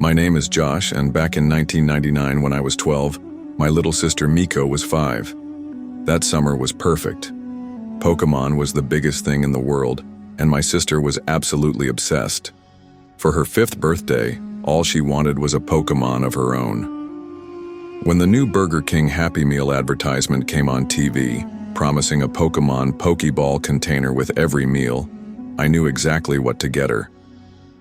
My name is Josh, and back in 1999 when I was 12, my little sister Miko was 5. That summer was perfect. Pokemon was the biggest thing in the world, and my sister was absolutely obsessed. For her 5th birthday, all she wanted was a Pokemon of her own. When the new Burger King Happy Meal advertisement came on TV, promising a Pokemon Pokeball container with every meal, I knew exactly what to get her.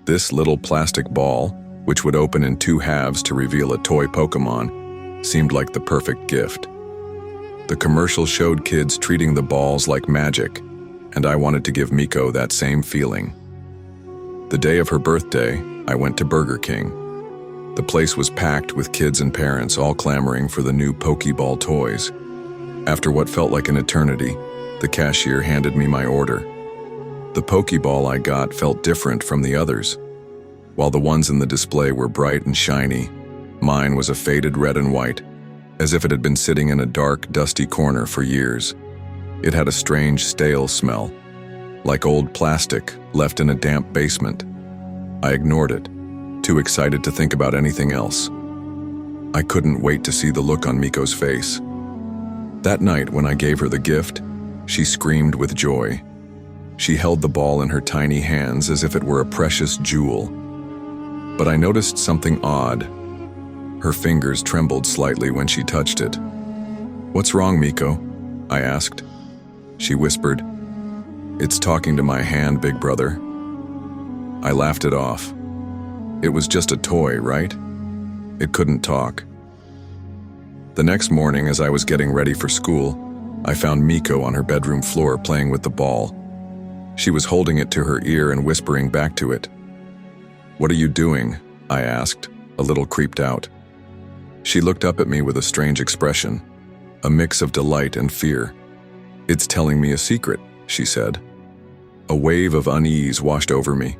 This little plastic ball, which would open in 2 halves to reveal a toy Pokemon, seemed like the perfect gift. The commercial showed kids treating the balls like magic, and I wanted to give Miko that same feeling. The day of her birthday, I went to Burger King. The place was packed with kids and parents all clamoring for the new Pokeball toys. After what felt like an eternity, the cashier handed me my order. The Pokeball I got felt different from the others. While the ones in the display were bright and shiny, mine was a faded red and white, as if it had been sitting in a dark, dusty corner for years. It had a strange, stale smell, like old plastic left in a damp basement. I ignored it, too excited to think about anything else. I couldn't wait to see the look on Miko's face. That night, when I gave her the gift, she screamed with joy. She held the ball in her tiny hands as if it were a precious jewel. But I noticed something odd. Her fingers trembled slightly when she touched it. "What's wrong, Miko?" I asked. She whispered, "It's talking to my hand, big brother." I laughed it off. It was just a toy, right? It couldn't talk. The next morning, as I was getting ready for school, I found Miko on her bedroom floor playing with the ball. She was holding it to her ear and whispering back to it. "What are you doing?" I asked, a little creeped out. She looked up at me with a strange expression, a mix of delight and fear. "It's telling me a secret," she said. A wave of unease washed over me.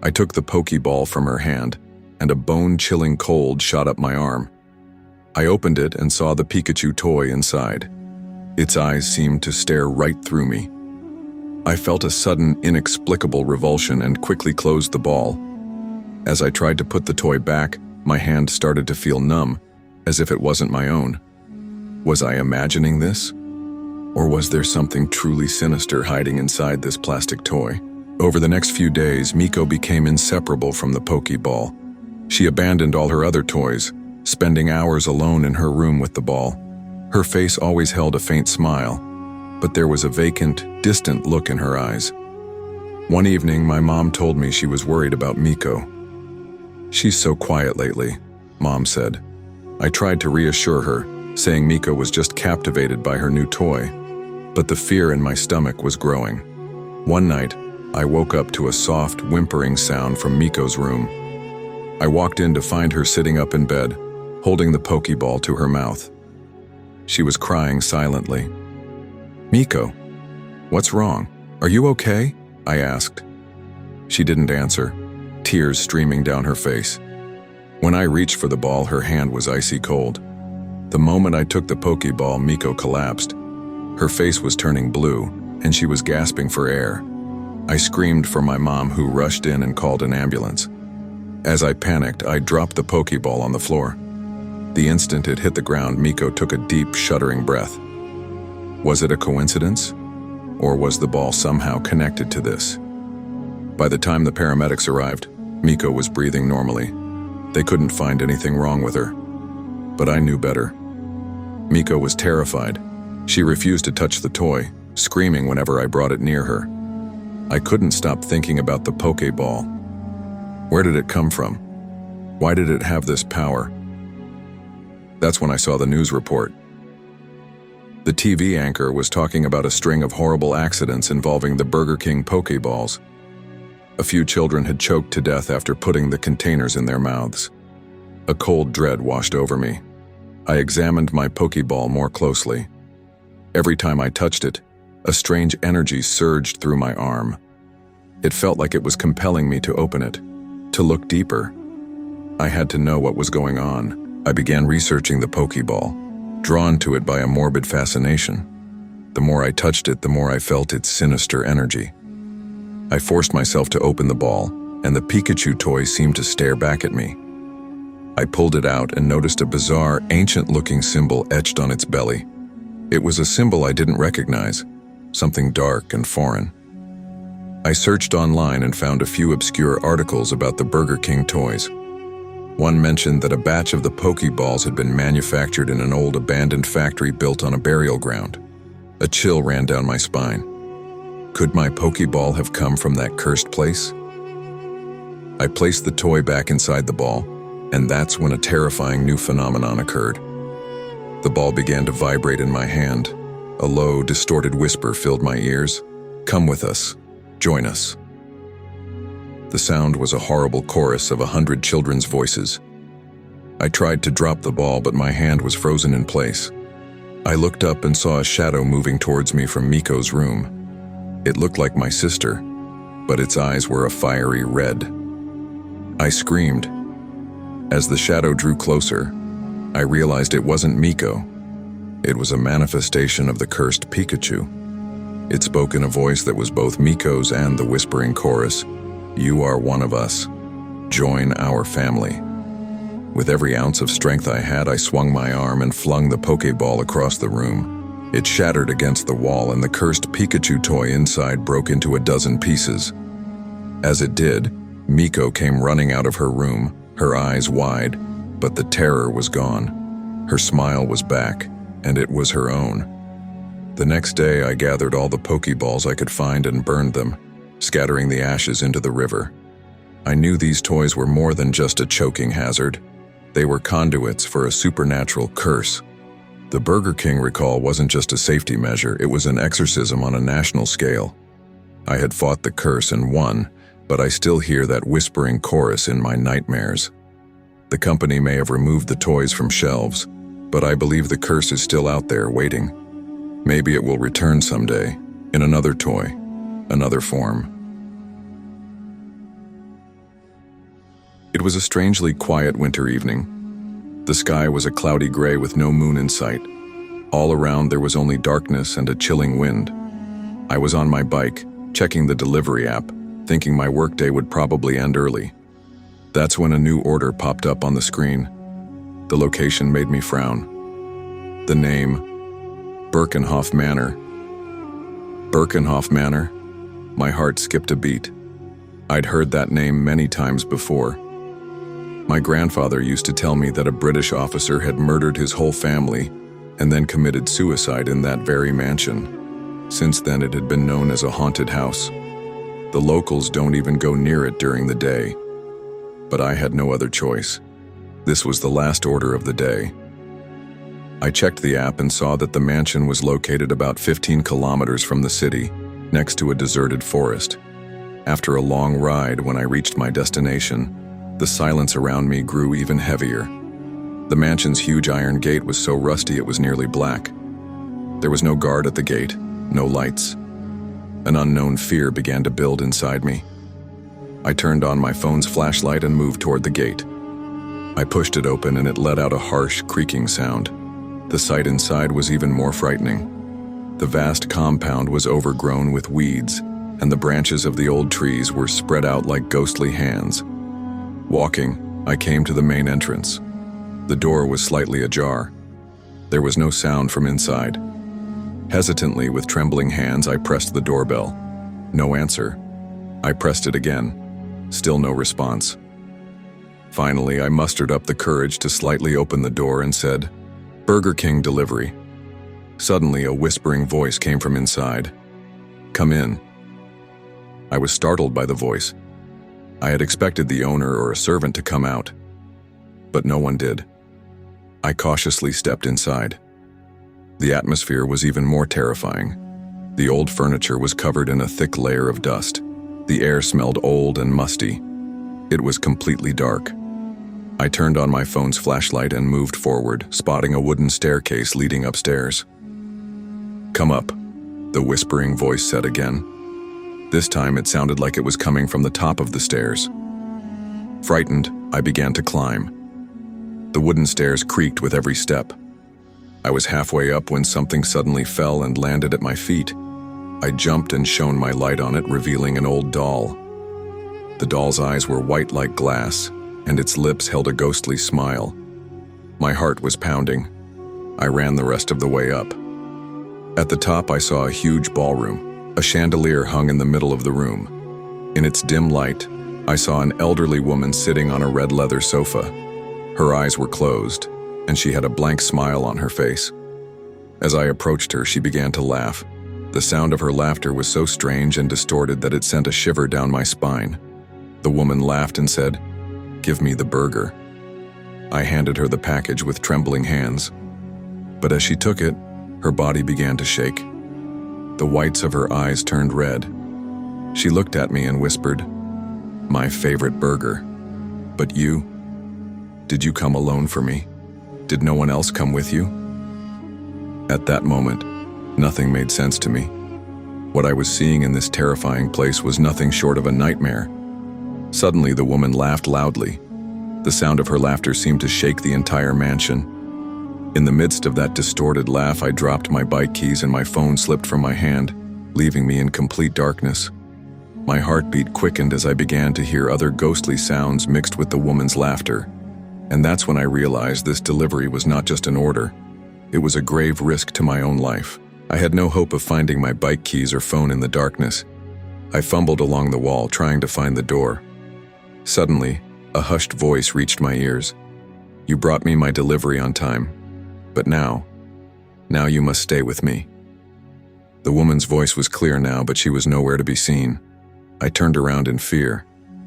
I took the Pokeball from her hand, and a bone-chilling cold shot up my arm. I opened it and saw the Pikachu toy inside. Its eyes seemed to stare right through me. I felt a sudden, inexplicable revulsion and quickly closed the ball. As I tried to put the toy back, my hand started to feel numb, as if it wasn't my own. Was I imagining this? Or was there something truly sinister hiding inside this plastic toy? Over the next few days, Miko became inseparable from the Pokeball. She abandoned all her other toys, spending hours alone in her room with the ball. Her face always held a faint smile, but there was a vacant, distant look in her eyes. One evening, my mom told me she was worried about Miko. "She's so quiet lately," Mom said. I tried to reassure her, saying Miko was just captivated by her new toy, but the fear in my stomach was growing. One night, I woke up to a soft, whimpering sound from Miko's room. I walked in to find her sitting up in bed, holding the Pokeball to her mouth. She was crying silently. "Miko, what's wrong? Are you okay?" I asked. She didn't answer, tears streaming down her face. When I reached for the ball, her hand was icy cold. The moment I took the Pokeball, Miko collapsed. Her face was turning blue, and she was gasping for air. I screamed for my mom, who rushed in and called an ambulance. As I panicked, I dropped the Pokeball on the floor. The instant it hit the ground, Miko took a deep, shuddering breath. Was it a coincidence? Or was the ball somehow connected to this? By the time the paramedics arrived, Miko was breathing normally. They couldn't find anything wrong with her. But I knew better. Miko was terrified. She refused to touch the toy, screaming whenever I brought it near her. I couldn't stop thinking about the Pokeball. Where did it come from? Why did it have this power? That's when I saw the news report. The TV anchor was talking about a string of horrible accidents involving the Burger King Pokeballs. A few children had choked to death after putting the containers in their mouths. A cold dread washed over me. I examined my Pokeball more closely. Every time I touched it, a strange energy surged through my arm. It felt like it was compelling me to open it, to look deeper. I had to know what was going on. I began researching the Pokeball, drawn to it by a morbid fascination. The more I touched it, the more I felt its sinister energy. I forced myself to open the ball, and the Pikachu toy seemed to stare back at me. I pulled it out and noticed a bizarre, ancient-looking symbol etched on its belly. It was a symbol I didn't recognize, something dark and foreign. I searched online and found a few obscure articles about the Burger King toys. One mentioned that a batch of the Pokeballs had been manufactured in an old abandoned factory built on a burial ground. A chill ran down my spine. Could my Pokeball have come from that cursed place? I placed the toy back inside the ball, and that's when a terrifying new phenomenon occurred. The ball began to vibrate in my hand. A low, distorted whisper filled my ears. "Come with us. Join us." The sound was a horrible chorus of 100 children's voices. I tried to drop the ball, but my hand was frozen in place. I looked up and saw a shadow moving towards me from Miko's room. It looked like my sister, but its eyes were a fiery red. I screamed. As the shadow drew closer, I realized it wasn't Miko. It was a manifestation of the cursed Pikachu. It spoke in a voice that was both Miko's and the whispering chorus, "You are one of us. Join our family." With every ounce of strength I had, I swung my arm and flung the Pokeball across the room. It shattered against the wall, and the cursed Pikachu toy inside broke into a dozen pieces. As it did, Miko came running out of her room, her eyes wide, but the terror was gone. Her smile was back, and it was her own. The next day, I gathered all the Pokeballs I could find and burned them, scattering the ashes into the river. I knew these toys were more than just a choking hazard. They were conduits for a supernatural curse. The Burger King recall wasn't just a safety measure, it was an exorcism on a national scale. I had fought the curse and won, but I still hear that whispering chorus in my nightmares. The company may have removed the toys from shelves, but I believe the curse is still out there waiting. Maybe it will return someday, in another toy, another form. It was a strangely quiet winter evening. The sky was a cloudy gray with no moon in sight. All around there was only darkness and a chilling wind. I was on my bike, checking the delivery app, thinking my workday would probably end early. That's when a new order popped up on the screen. The location made me frown. The name, Birkenhoff Manor. Birkenhoff Manor? My heart skipped a beat. I'd heard that name many times before. My grandfather used to tell me that a British officer had murdered his whole family and then committed suicide in that very mansion. Since then, it had been known as a haunted house. The locals don't even go near it during the day. But I had no other choice. This was the last order of the day. I checked the app and saw that the mansion was located about 15 kilometers from the city, next to a deserted forest. After a long ride, when I reached my destination, the silence around me grew even heavier. The mansion's huge iron gate was so rusty it was nearly black. There was no guard at the gate, no lights. An unknown fear began to build inside me. I turned on my phone's flashlight and moved toward the gate. I pushed it open and it let out a harsh, creaking sound. The sight inside was even more frightening. The vast compound was overgrown with weeds, and the branches of the old trees were spread out like ghostly hands. Walking, I came to the main entrance. The door was slightly ajar. There was no sound from inside. Hesitantly, with trembling hands, I pressed the doorbell. No answer. I pressed it again. Still no response. Finally, I mustered up the courage to slightly open the door and said, "Burger King delivery." Suddenly, a whispering voice came from inside. "Come in." I was startled by the voice. I had expected the owner or a servant to come out, but no one did. I cautiously stepped inside. The atmosphere was even more terrifying. The old furniture was covered in a thick layer of dust. The air smelled old and musty. It was completely dark. I turned on my phone's flashlight and moved forward, spotting a wooden staircase leading upstairs. "Come up," the whispering voice said again. This time it sounded like it was coming from the top of the stairs. Frightened, I began to climb. The wooden stairs creaked with every step. I was halfway up when something suddenly fell and landed at my feet. I jumped and shone my light on it, revealing an old doll. The doll's eyes were white like glass, and its lips held a ghostly smile. My heart was pounding. I ran the rest of the way up. At the top, I saw a huge ballroom. A chandelier hung in the middle of the room. In its dim light, I saw an elderly woman sitting on a red leather sofa. Her eyes were closed, and she had a blank smile on her face. As I approached her, she began to laugh. The sound of her laughter was so strange and distorted that it sent a shiver down my spine. The woman laughed and said, "Give me the burger." I handed her the package with trembling hands. But as she took it, her body began to shake. The whites of her eyes turned red. She looked at me and whispered, "My favorite burger. But you? Did you come alone for me? Did no one else come with you?" At that moment, nothing made sense to me. What I was seeing in this terrifying place was nothing short of a nightmare. Suddenly, the woman laughed loudly. The sound of her laughter seemed to shake the entire mansion. In the midst of that distorted laugh, I dropped my bike keys and my phone slipped from my hand, leaving me in complete darkness. My heartbeat quickened as I began to hear other ghostly sounds mixed with the woman's laughter. And that's when I realized this delivery was not just an order. It was a grave risk to my own life. I had no hope of finding my bike keys or phone in the darkness. I fumbled along the wall, trying to find the door. Suddenly, a hushed voice reached my ears. "You brought me my delivery on time. But now you must stay with me." The woman's voice was clear now, but she was nowhere to be seen. I turned around in fear.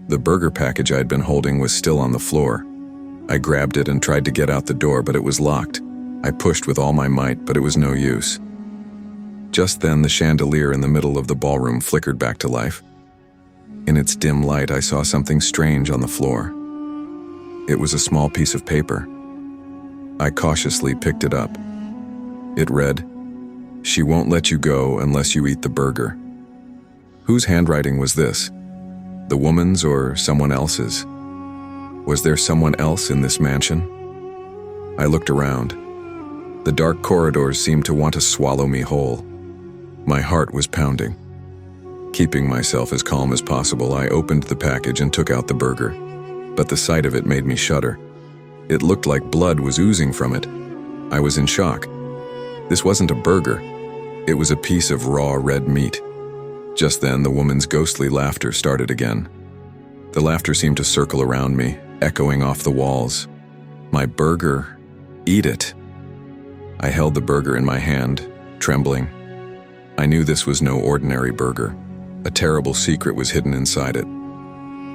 The burger package I'd been holding was still on the floor. I grabbed it and tried to get out the door, but it was locked. I pushed with all my might, but it was no use. Just then, the chandelier in the middle of the ballroom flickered back to life. In its dim light, I saw something strange on the floor. It was a small piece of paper. I cautiously picked it up. It read, "She won't let you go unless you eat the burger." Whose handwriting was this? The woman's or someone else's? Was there someone else in this mansion? I looked around. The dark corridors seemed to want to swallow me whole. My heart was pounding. Keeping myself as calm as possible, I opened the package and took out the burger. But the sight of it made me shudder. It looked like blood was oozing from it. I was in shock. This wasn't a burger. It was a piece of raw red meat. Just then, the woman's ghostly laughter started again. The laughter seemed to circle around me, echoing off the walls. "My burger. Eat it." I held the burger in my hand, trembling. I knew this was no ordinary burger. A terrible secret was hidden inside it.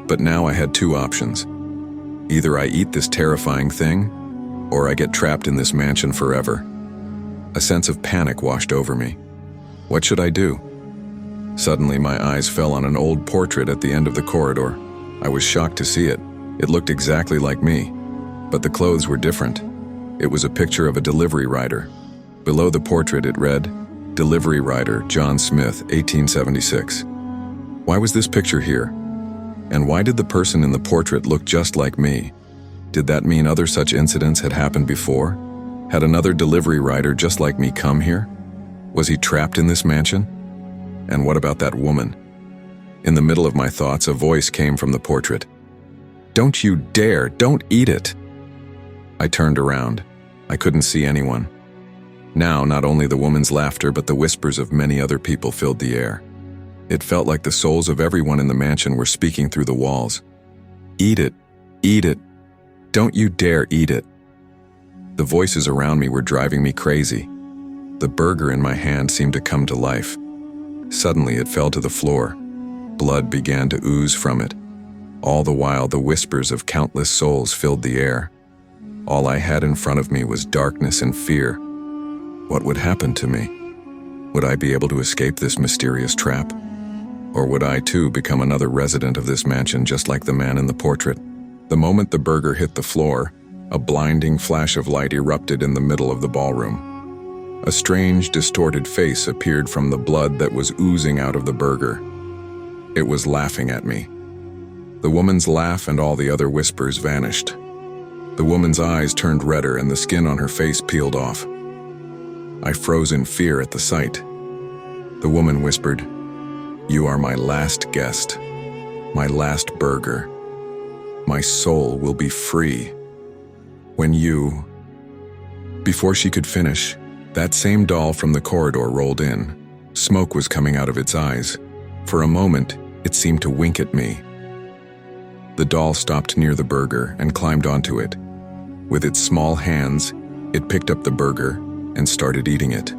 But now I had two options. Either I eat this terrifying thing, or I get trapped in this mansion forever. A sense of panic washed over me. What should I do? Suddenly, my eyes fell on an old portrait at the end of the corridor. I was shocked to see it. It looked exactly like me, but the clothes were different. It was a picture of a delivery rider. Below the portrait, it read, "Delivery rider, John Smith, 1876. Why was this picture here? And why did the person in the portrait look just like me? Did that mean other such incidents had happened before? Had another delivery rider just like me come here? Was he trapped in this mansion? And what about that woman? In the middle of my thoughts, a voice came from the portrait. "Don't you dare! Don't eat it!" I turned around. I couldn't see anyone. Now, not only the woman's laughter, but the whispers of many other people filled the air. It felt like the souls of everyone in the mansion were speaking through the walls. "Eat it! Eat it! Don't you dare eat it!" The voices around me were driving me crazy. The burger in my hand seemed to come to life. Suddenly, it fell to the floor. Blood began to ooze from it. All the while, the whispers of countless souls filled the air. All I had in front of me was darkness and fear. What would happen to me? Would I be able to escape this mysterious trap? Or would I, too, become another resident of this mansion just like the man in the portrait? The moment the burger hit the floor, a blinding flash of light erupted in the middle of the ballroom. A strange, distorted face appeared from the blood that was oozing out of the burger. It was laughing at me. The woman's laugh and all the other whispers vanished. The woman's eyes turned redder and the skin on her face peeled off. I froze in fear at the sight. The woman whispered, "You are my last guest, my last burger." My soul will be free. When you... Before she could finish, that same doll from the corridor rolled in. Smoke was coming out of its eyes. For a moment, it seemed to wink at me. The doll stopped near the burger and climbed onto it. With its small hands, it picked up the burger and started eating it.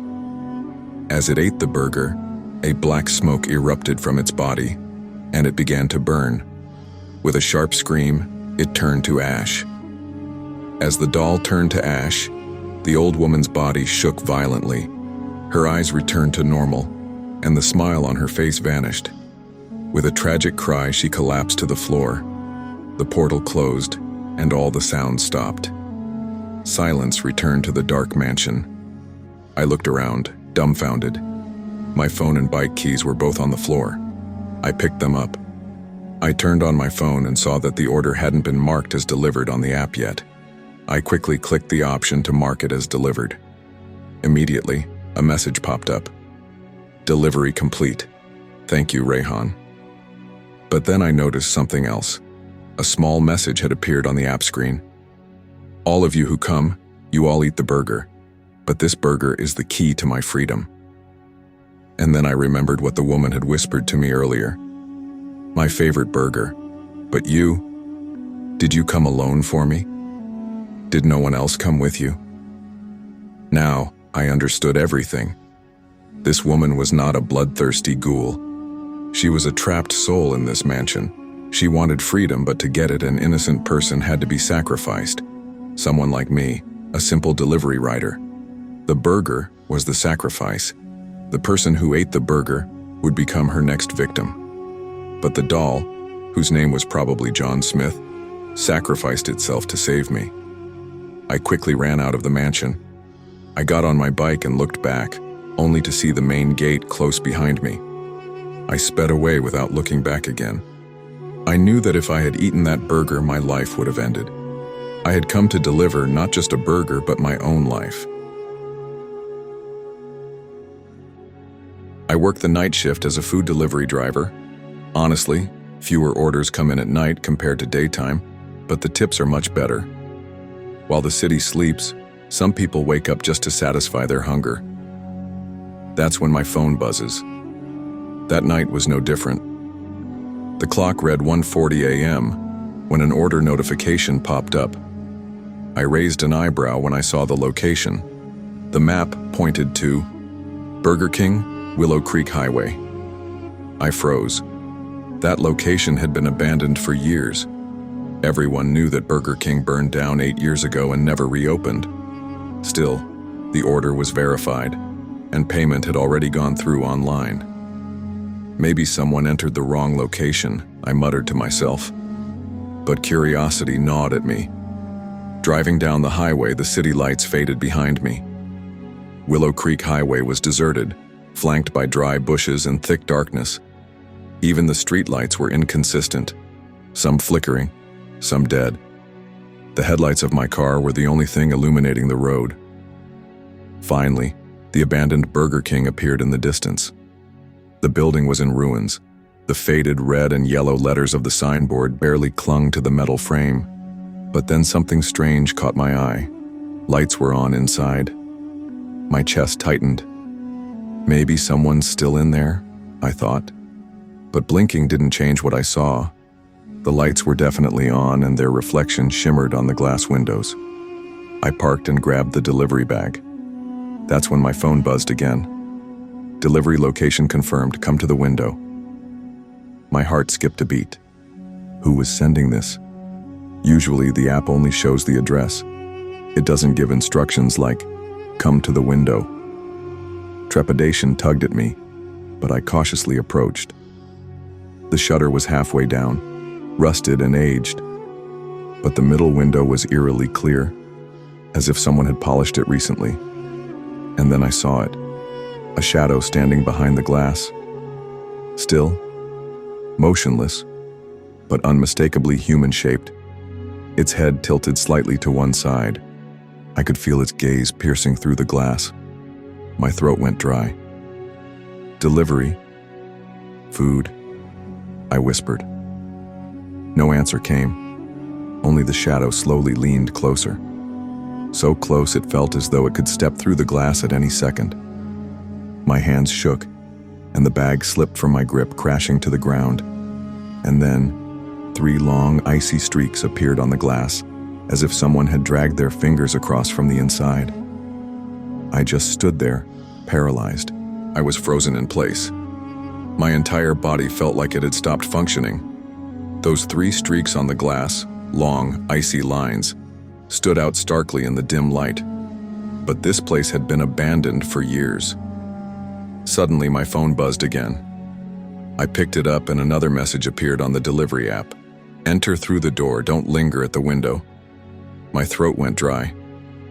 As it ate the burger, a black smoke erupted from its body, and it began to burn. With a sharp scream, it turned to ash. As the doll turned to ash, the old woman's body shook violently. Her eyes returned to normal, and the smile on her face vanished. With a tragic cry, she collapsed to the floor. The portal closed, and all the sounds stopped. Silence returned to the dark mansion. I looked around, dumbfounded. My phone and bike keys were both on the floor. I picked them up. I turned on my phone and saw that the order hadn't been marked as delivered on the app yet. I quickly clicked the option to mark it as delivered. Immediately, a message popped up. Delivery complete. Thank you, Rayhan. But then I noticed something else. A small message had appeared on the app screen. All of you who come, you all eat the burger. But this burger is the key to my freedom. And then I remembered what the woman had whispered to me earlier. My favorite burger. But you? Did you come alone for me? Did no one else come with you? Now, I understood everything. This woman was not a bloodthirsty ghoul. She was a trapped soul in this mansion. She wanted freedom, but to get it, an innocent person had to be sacrificed. Someone like me, a simple delivery rider. The burger was the sacrifice. The person who ate the burger would become her next victim. But the doll, whose name was probably John Smith, sacrificed itself to save me. I quickly ran out of the mansion. I got on my bike and looked back, only to see the main gate close behind me. I sped away without looking back again. I knew that if I had eaten that burger, my life would have ended. I had come to deliver not just a burger, but my own life. I work the night shift as a food delivery driver. Honestly, fewer orders come in at night compared to daytime, but the tips are much better. While the city sleeps, some people wake up just to satisfy their hunger. That's when my phone buzzes. That night was no different. The clock read 1:40 a.m. when an order notification popped up. I raised an eyebrow when I saw the location. The map pointed to Burger King, Willow Creek Highway. I froze. That location had been abandoned for years. Everyone knew that Burger King burned down 8 years ago and never reopened. Still, the order was verified, and payment had already gone through online. Maybe someone entered the wrong location, I muttered to myself. But curiosity gnawed at me. Driving down the highway, the city lights faded behind me. Willow Creek Highway was deserted, flanked by dry bushes and thick darkness. Even the street lights were inconsistent, some flickering, some dead. The headlights of my car were the only thing illuminating the road. Finally, the abandoned Burger King appeared in the distance. The building was in ruins. The faded red and yellow letters of the signboard barely clung to the metal frame. But then something strange caught my eye. Lights were on inside. My chest tightened. Maybe someone's still in there, I thought. But blinking didn't change what I saw. The lights were definitely on, and their reflection shimmered on the glass windows. I parked and grabbed the delivery bag. That's when my phone buzzed again. Delivery location confirmed, come to the window. My heart skipped a beat. Who was sending this? Usually the app only shows the address. It doesn't give instructions like, come to the window. Trepidation tugged at me, but I cautiously approached. The shutter was halfway down, rusted and aged, but the middle window was eerily clear, as if someone had polished it recently. And then I saw it, a shadow standing behind the glass. Still, motionless, but unmistakably human-shaped. Its head tilted slightly to one side. I could feel its gaze piercing through the glass. My throat went dry. Delivery? Food? I whispered. No answer came. only the shadow slowly leaned closer. So close it felt as though it could step through the glass at any second. My hands shook, and the bag slipped from my grip, crashing to the ground. And then, 3 long, icy streaks appeared on the glass, as if someone had dragged their fingers across from the inside. I just stood there, paralyzed. I was frozen in place. My entire body felt like it had stopped functioning. Those 3 streaks on the glass, long, icy lines, stood out starkly in the dim light. But this place had been abandoned for years. Suddenly, my phone buzzed again. I picked it up and another message appeared on the delivery app. Enter through the door, don't linger at the window. My throat went dry.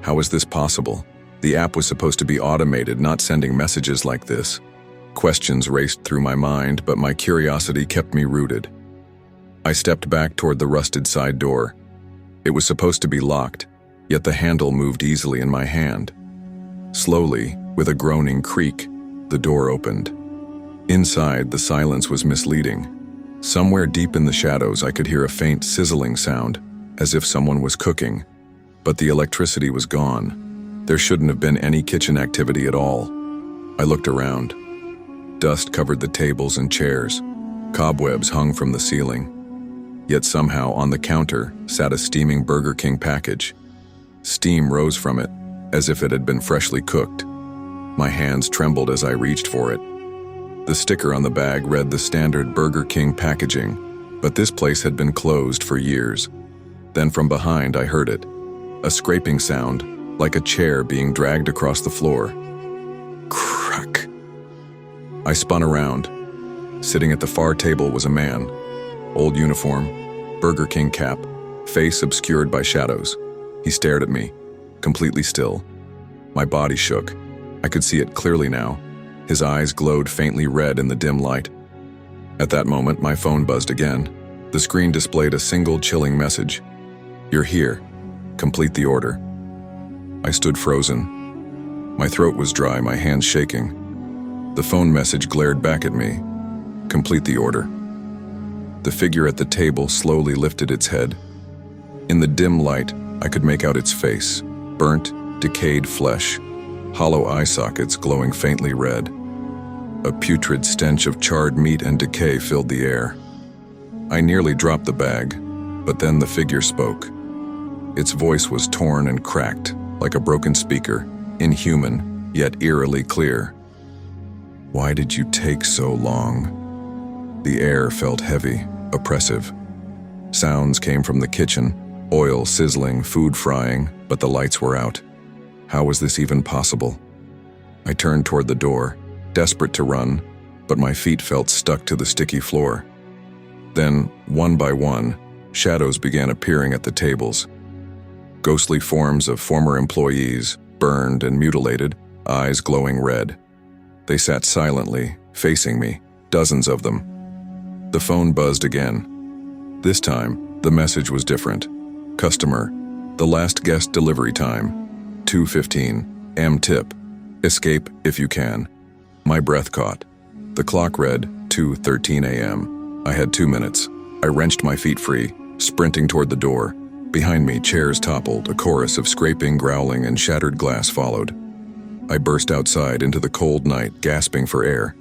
How was this possible? The app was supposed to be automated, not sending messages like this. Questions raced through my mind, but my curiosity kept me rooted. I stepped back toward the rusted side door. It was supposed to be locked, yet the handle moved easily in my hand. Slowly, with a groaning creak, the door opened. Inside, the silence was misleading. Somewhere deep in the shadows, I could hear a faint sizzling sound, as if someone was cooking. But the electricity was gone. There shouldn't have been any kitchen activity at all. I looked around. Dust covered the tables and chairs. Cobwebs hung from the ceiling. Yet somehow on the counter sat a steaming Burger King package. Steam rose from it, as if it had been freshly cooked. My hands trembled as I reached for it. The sticker on the bag read the standard Burger King packaging, but this place had been closed for years. Then from behind I heard it, a scraping sound, like a chair being dragged across the floor. Crack! I spun around. Sitting at the far table was a man. Old uniform, Burger King cap, face obscured by shadows. He stared at me, completely still. My body shook. I could see it clearly now. His eyes glowed faintly red in the dim light. At that moment, my phone buzzed again. The screen displayed a single chilling message. You're here. Complete the order. I stood frozen. My throat was dry, my hands shaking. The phone message glared back at me. Complete the order. The figure at the table slowly lifted its head. In the dim light, I could make out its face, burnt, decayed flesh, hollow eye sockets glowing faintly red. A putrid stench of charred meat and decay filled the air. I nearly dropped the bag, but then the figure spoke. Its voice was torn and cracked, like a broken speaker, inhuman, yet eerily clear. Why did you take so long? The air felt heavy, oppressive. Sounds came from the kitchen, oil sizzling, food frying, but the lights were out. How was this even possible? I turned toward the door, desperate to run, but my feet felt stuck to the sticky floor. Then, one by one, shadows began appearing at the tables. Ghostly forms of former employees, burned and mutilated, eyes glowing red. They sat silently, facing me, dozens of them. The phone buzzed again. This time, the message was different. Customer, the last guest delivery time, 2:15, am tip. Escape if you can. My breath caught. The clock read 2:13 a.m. I had 2 minutes. I wrenched my feet free, sprinting toward the door. Behind me, chairs toppled, a chorus of scraping, growling, and shattered glass followed. I burst outside into the cold night, gasping for air.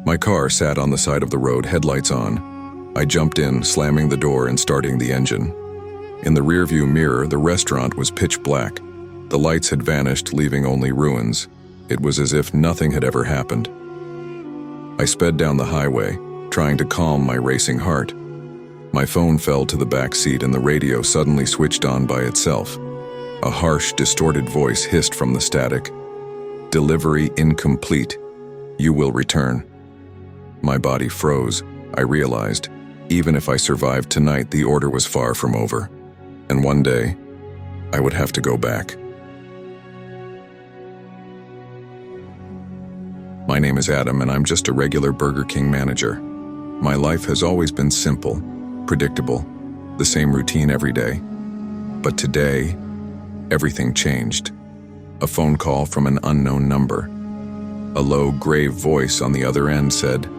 My car sat on the side of the road, headlights on. I jumped in, slamming the door and starting the engine. In the rearview mirror, the restaurant was pitch black. The lights had vanished, leaving only ruins. It was as if nothing had ever happened. I sped down the highway, trying to calm my racing heart. My phone fell to the back seat and the radio suddenly switched on by itself. A harsh, distorted voice hissed from the static. Delivery incomplete. You will return. My body froze. I realized, even if I survived tonight, the order was far from over. And one day, I would have to go back. My name is Adam, and I'm just a regular Burger King manager. My life has always been simple, predictable, the same routine every day. But today, everything changed. A phone call from an unknown number. A low, grave voice on the other end said,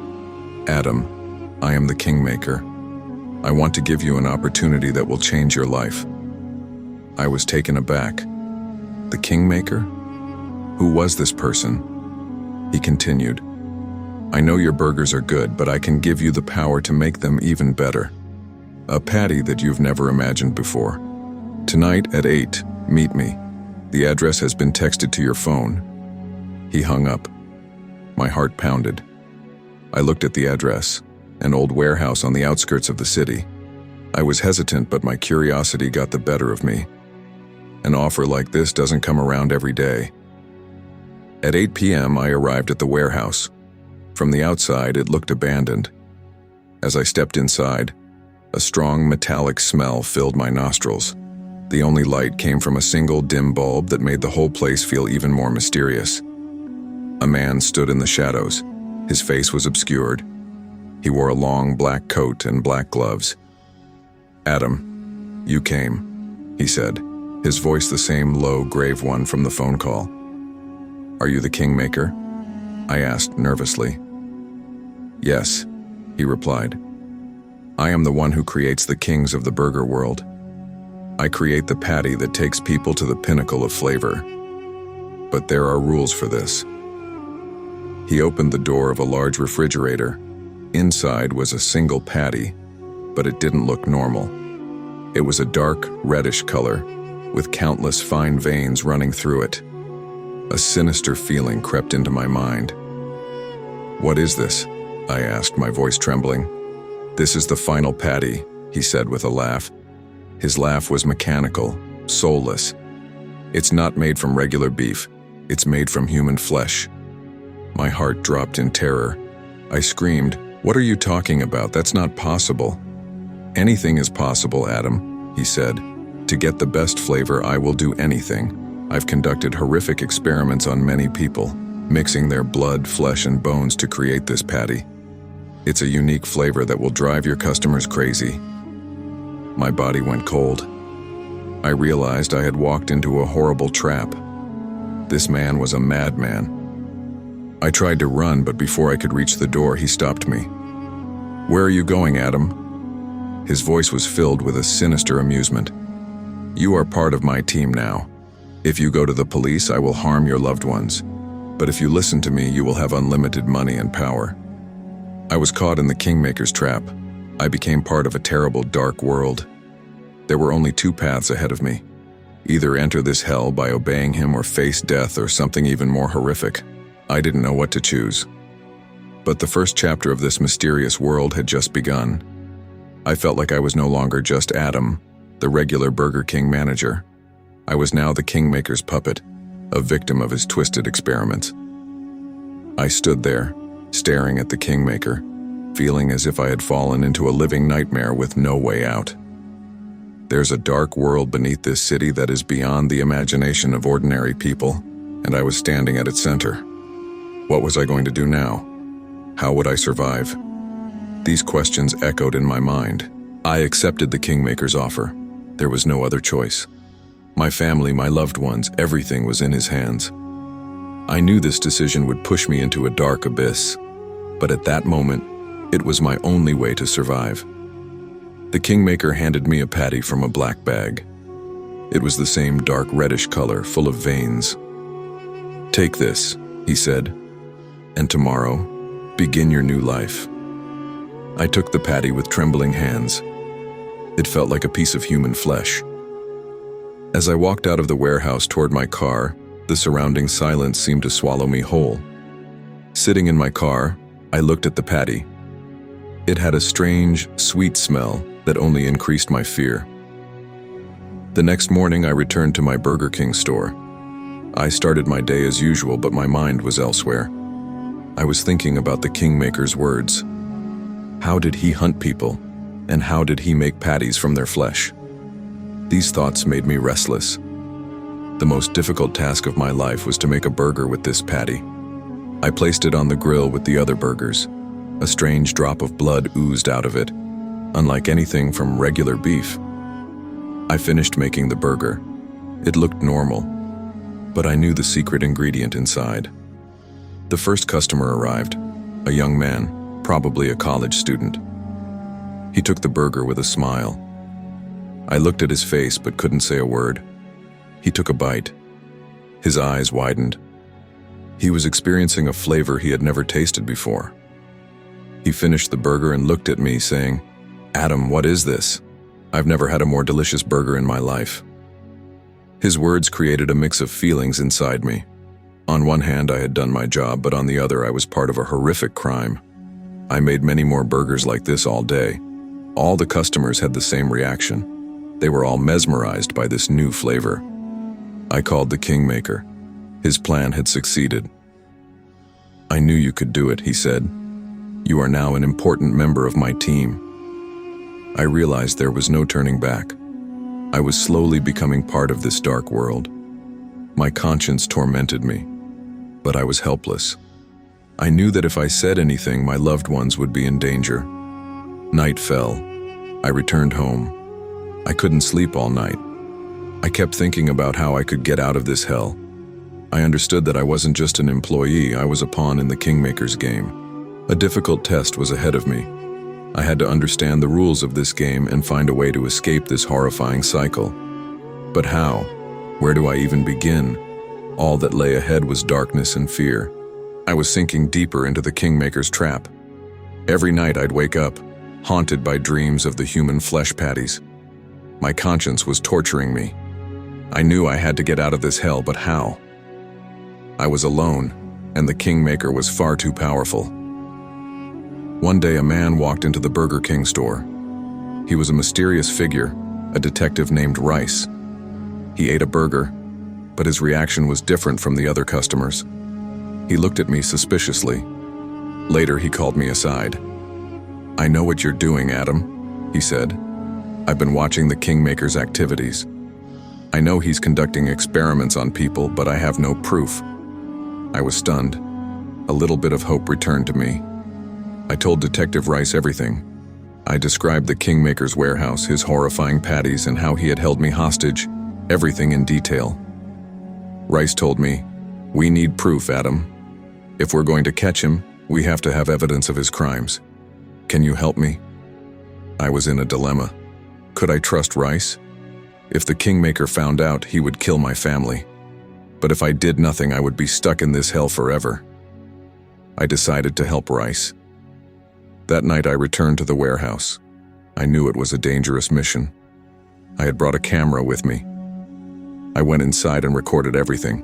Adam, I am the Kingmaker. I want to give you an opportunity that will change your life." I was taken aback. The Kingmaker? Who was this person? He continued, "I know your burgers are good, but I can give you the power to make them even better. A patty that you've never imagined before. Tonight at 8, meet me. The address has been texted to your phone." He hung up. My heart pounded. I looked at the address, an old warehouse on the outskirts of the city. I was hesitant, but my curiosity got the better of me. An offer like this doesn't come around every day. At 8 p.m., I arrived at the warehouse. From the outside, it looked abandoned. As I stepped inside, a strong metallic smell filled my nostrils. The only light came from a single dim bulb that made the whole place feel even more mysterious. A man stood in the shadows. His face was obscured. He wore a long black coat and black gloves. "Adam, you came," he said, his voice the same low, grave one from the phone call. "Are you the Kingmaker?" I asked nervously. "Yes," he replied. "I am the one who creates the kings of the burger world. I create the patty that takes people to the pinnacle of flavor. But there are rules for this." He opened the door of a large refrigerator. Inside was a single patty, but it didn't look normal. It was a dark, reddish color, with countless fine veins running through it. A sinister feeling crept into my mind. "What is this?" I asked, my voice trembling. "This is the final patty," he said with a laugh. His laugh was mechanical, soulless. "It's not made from regular beef. It's made from human flesh." My heart dropped in terror. I screamed, "What are you talking about? That's not possible." "Anything is possible, Adam," he said. "To get the best flavor, I will do anything. I've conducted horrific experiments on many people, mixing their blood, flesh, and bones to create this patty. It's a unique flavor that will drive your customers crazy." My body went cold. I realized I had walked into a horrible trap. This man was a madman. I tried to run, but before I could reach the door, he stopped me. "Where are you going, Adam?" His voice was filled with a sinister amusement. "You are part of my team now. If you go to the police, I will harm your loved ones. But if you listen to me, you will have unlimited money and power." I was caught in the Kingmaker's trap. I became part of a terrible, dark world. There were only two paths ahead of me. Either enter this hell by obeying him or face death or something even more horrific. I didn't know what to choose. But the first chapter of this mysterious world had just begun. I felt like I was no longer just Adam, the regular Burger King manager. I was now the Kingmaker's puppet, a victim of his twisted experiments. I stood there, staring at the Kingmaker, feeling as if I had fallen into a living nightmare with no way out. There's a dark world beneath this city that is beyond the imagination of ordinary people, and I was standing at its center. What was I going to do now? How would I survive? These questions echoed in my mind. I accepted the Kingmaker's offer. There was no other choice. My family, my loved ones, everything was in his hands. I knew this decision would push me into a dark abyss, but at that moment, it was my only way to survive. The Kingmaker handed me a patty from a black bag. It was the same dark reddish color, full of veins. "Take this," he said, "and tomorrow, begin your new life." I took the patty with trembling hands. It felt like a piece of human flesh. As I walked out of the warehouse toward my car, the surrounding silence seemed to swallow me whole. Sitting in my car, I looked at the patty. It had a strange, sweet smell that only increased my fear. The next morning, I returned to my Burger King store. I started my day as usual, but my mind was elsewhere. I was thinking about the Kingmaker's words. How did he hunt people, and how did he make patties from their flesh? These thoughts made me restless. The most difficult task of my life was to make a burger with this patty. I placed it on the grill with the other burgers. A strange drop of blood oozed out of it, unlike anything from regular beef. I finished making the burger. It looked normal, but I knew the secret ingredient inside. The first customer arrived, a young man, probably a college student. He took the burger with a smile. I looked at his face but couldn't say a word. He took a bite. His eyes widened. He was experiencing a flavor he had never tasted before. He finished the burger and looked at me, saying, "Adam, what is this? I've never had a more delicious burger in my life." His words created a mix of feelings inside me. On one hand, I had done my job, but on the other, I was part of a horrific crime. I made many more burgers like this all day. All the customers had the same reaction. They were all mesmerized by this new flavor. I called the Kingmaker. His plan had succeeded. "I knew you could do it," he said. "You are now an important member of my team." I realized there was no turning back. I was slowly becoming part of this dark world. My conscience tormented me, but I was helpless. I knew that if I said anything, my loved ones would be in danger. Night fell. I returned home. I couldn't sleep all night. I kept thinking about how I could get out of this hell. I understood that I wasn't just an employee, I was a pawn in the Kingmaker's game. A difficult test was ahead of me. I had to understand the rules of this game and find a way to escape this horrifying cycle. But how? Where do I even begin? All that lay ahead was darkness and fear. I was sinking deeper into the Kingmaker's trap. Every night I'd wake up, haunted by dreams of the human flesh patties. My conscience was torturing me. I knew I had to get out of this hell, but how? I was alone, and the Kingmaker was far too powerful. One day a man walked into the Burger King store. He was a mysterious figure, a detective named Rice. He ate a burger, but his reaction was different from the other customers. He looked at me suspiciously. Later he called me aside. "I know what you're doing, Adam," he said. "I've been watching the Kingmaker's activities. I know he's conducting experiments on people, but I have no proof." I was stunned. A little bit of hope returned to me. I told Detective Rice everything. I described the Kingmaker's warehouse, his horrifying patties, and how he had held me hostage, everything in detail. Rice told me, "We need proof, Adam. If we're going to catch him, we have to have evidence of his crimes. Can you help me?" I was in a dilemma. Could I trust Rice? If the Kingmaker found out, he would kill my family. But if I did nothing, I would be stuck in this hell forever. I decided to help Rice. That night I returned to the warehouse. I knew it was a dangerous mission. I had brought a camera with me. I went inside and recorded everything.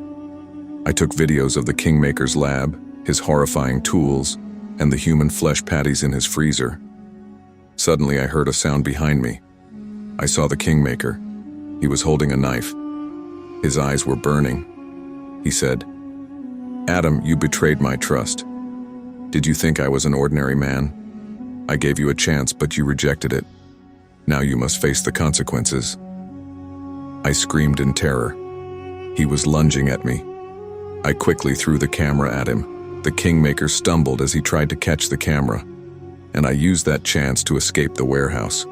I took videos of the Kingmaker's lab, his horrifying tools, and the human flesh patties in his freezer. Suddenly I heard a sound behind me. I saw the Kingmaker. He was holding a knife. His eyes were burning. He said, "Adam, you betrayed my trust. Did you think I was an ordinary man? I gave you a chance, but you rejected it. Now you must face the consequences." I screamed in terror. He was lunging at me. I quickly threw the camera at him. The Kingmaker stumbled as he tried to catch the camera, and I used that chance to escape the warehouse.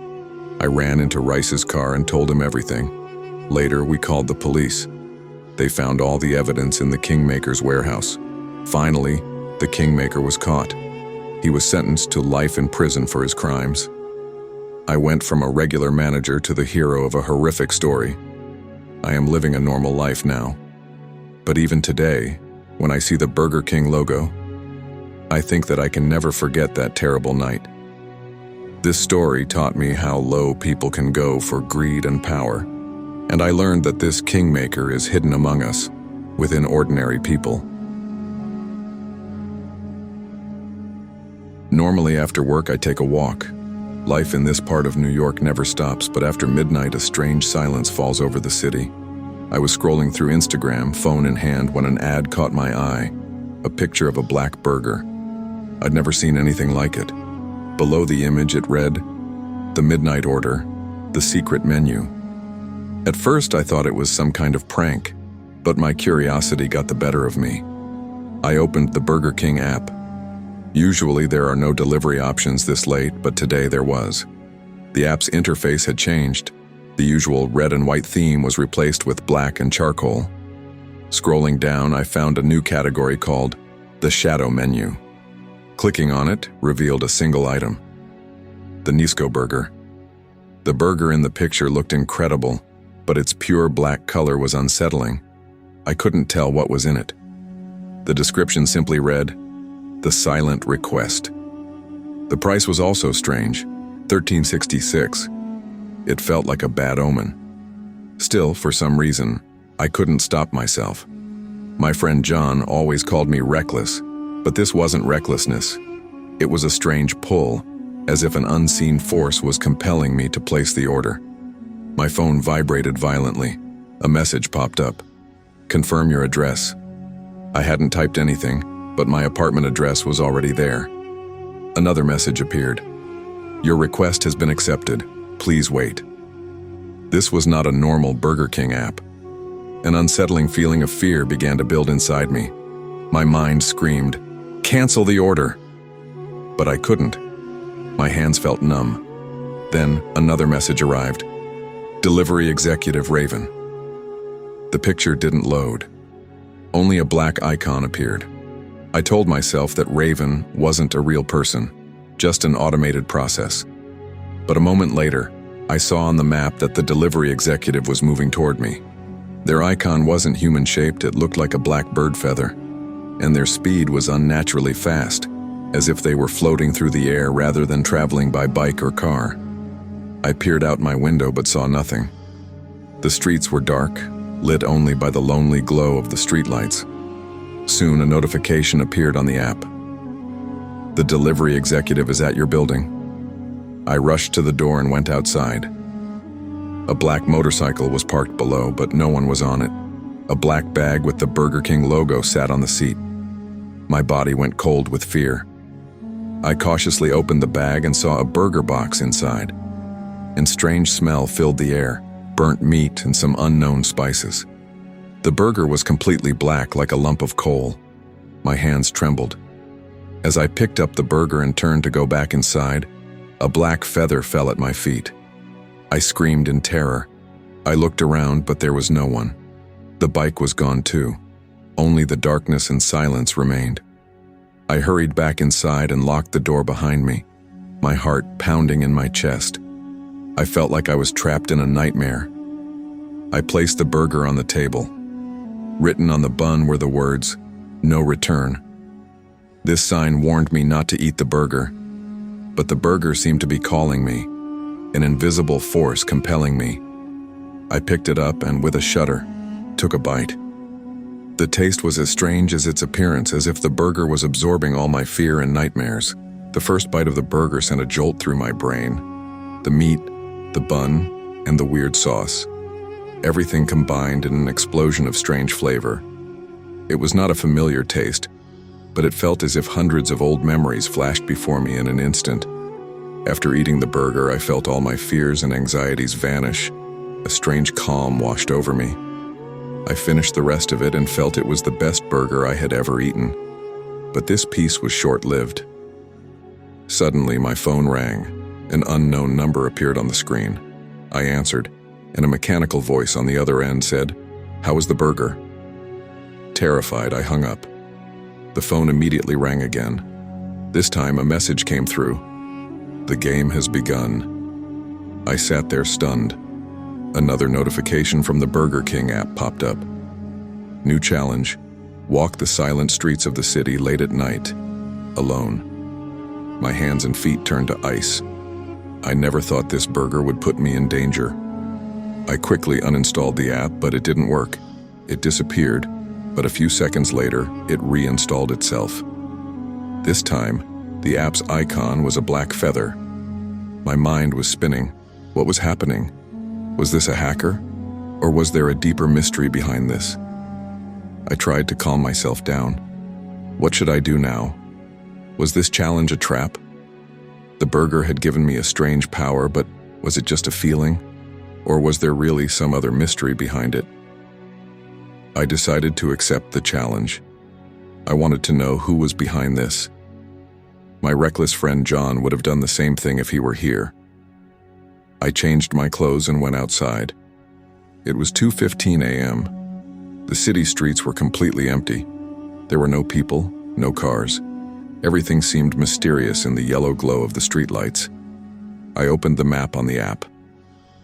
I ran into Rice's car and told him everything. Later, we called the police. They found all the evidence in the Kingmaker's warehouse. Finally, the Kingmaker was caught. He was sentenced to life in prison for his crimes. I went from a regular manager to the hero of a horrific story. I am living a normal life now. But even today, when I see the Burger King logo, I think that I can never forget that terrible night. This story taught me how low people can go for greed and power, and I learned that this Kingmaker is hidden among us, within ordinary people. Normally after work I take a walk. Life in this part of New York never stops, but after midnight a strange silence falls over the city. I was scrolling through Instagram, phone in hand, when an ad caught my eye, a picture of a black burger. I'd never seen anything like it. Below the image it read, "The Midnight Order, the secret menu." At first I thought it was some kind of prank, but my curiosity got the better of me. I opened the Burger King app. Usually there are no delivery options this late, but today there was. The app's interface had changed. The usual red and white theme was replaced with black and charcoal. Scrolling down, I found a new category called the Shadow Menu. Clicking on it revealed a single item. the Nisco burger. The burger in the picture looked incredible, but its pure black color was unsettling. I couldn't tell what was in it. The description simply read, "The Silent Request." The price was also strange, $13.66. It felt like a bad omen. Still, for some reason, I couldn't stop myself. My friend John always called me reckless, but this wasn't recklessness. It was a strange pull, as if an unseen force was compelling me to place the order. My phone vibrated violently. A message popped up. "Confirm your address." I hadn't typed anything, but my apartment address was already there. Another message appeared. "Your request has been accepted. Please wait." This was not a normal Burger King app. An unsettling feeling of fear began to build inside me. My mind screamed, "Cancel the order!" But I couldn't. My hands felt numb. Then another message arrived. "Delivery Executive Raven." The picture didn't load. Only a black icon appeared. I told myself that Raven wasn't a real person, just an automated process. But a moment later, I saw on the map that the delivery executive was moving toward me. Their icon wasn't human-shaped, it looked like a black bird feather. And their speed was unnaturally fast, as if they were floating through the air rather than traveling by bike or car. I peered out my window but saw nothing. The streets were dark, lit only by the lonely glow of the streetlights. Soon a notification appeared on the app. "The delivery executive is at your building." I rushed to the door and went outside. A black motorcycle was parked below, but no one was on it. A black bag with the Burger King logo sat on the seat. My body went cold with fear. I cautiously opened the bag and saw a burger box inside. And strange smell filled the air, burnt meat and some unknown spices. The burger was completely black, like a lump of coal. My hands trembled. As I picked up the burger and turned to go back inside, a black feather fell at my feet. I screamed in terror. I looked around, but there was no one. The bike was gone too. Only the darkness and silence remained. I hurried back inside and locked the door behind me, my heart pounding in my chest. I felt like I was trapped in a nightmare. I placed the burger on the table. Written on the bun were the words, "No return." This sign warned me not to eat the burger, but the burger seemed to be calling me, an invisible force compelling me. I picked it up and, with a shudder, took a bite. The taste was as strange as its appearance, as if the burger was absorbing all my fear and nightmares. The first bite of the burger sent a jolt through my brain. The meat, the bun, and the weird sauce. Everything combined in an explosion of strange flavor. It was not a familiar taste, but it felt as if hundreds of old memories flashed before me in an instant. After eating the burger, I felt all my fears and anxieties vanish. A strange calm washed over me. I finished the rest of it and felt it was the best burger I had ever eaten. But this piece was short-lived. Suddenly, my phone rang. An unknown number appeared on the screen. I answered, and a mechanical voice on the other end said, "How was the burger?" Terrified, I hung up. The phone immediately rang again. This time, a message came through. "The game has begun." I sat there stunned. Another notification from the Burger King app popped up. New challenge: walk the silent streets of the city late at night, alone. My hands and feet turned to ice. I never thought this burger would put me in danger. I quickly uninstalled the app, but it didn't work. It disappeared, but a few seconds later, it reinstalled itself. This time, the app's icon was a black feather. My mind was spinning. What was happening? Was this a hacker? Or was there a deeper mystery behind this? I tried to calm myself down. What should I do now? Was this challenge a trap? The burger had given me a strange power, but was it just a feeling? Or was there really some other mystery behind it? I decided to accept the challenge. I wanted to know who was behind this. My reckless friend John would have done the same thing if he were here. I changed my clothes and went outside. It was 2:15 a.m. The city streets were completely empty. There were no people, no cars. Everything seemed mysterious in the yellow glow of the streetlights. I opened the map on the app.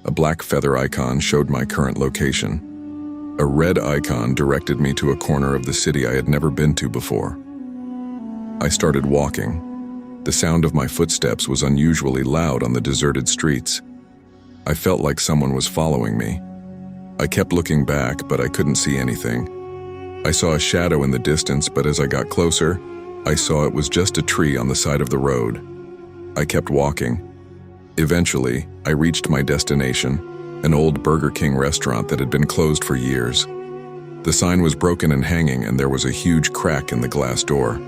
A black feather icon showed my current location. A red icon directed me to a corner of the city I had never been to before. I started walking. The sound of my footsteps was unusually loud on the deserted streets. I felt like someone was following me. I kept looking back, but I couldn't see anything. I saw a shadow in the distance, but as I got closer, I saw it was just a tree on the side of the road. I kept walking. Eventually, I reached my destination, an old Burger King restaurant that had been closed for years. The sign was broken and hanging, and there was a huge crack in the glass door.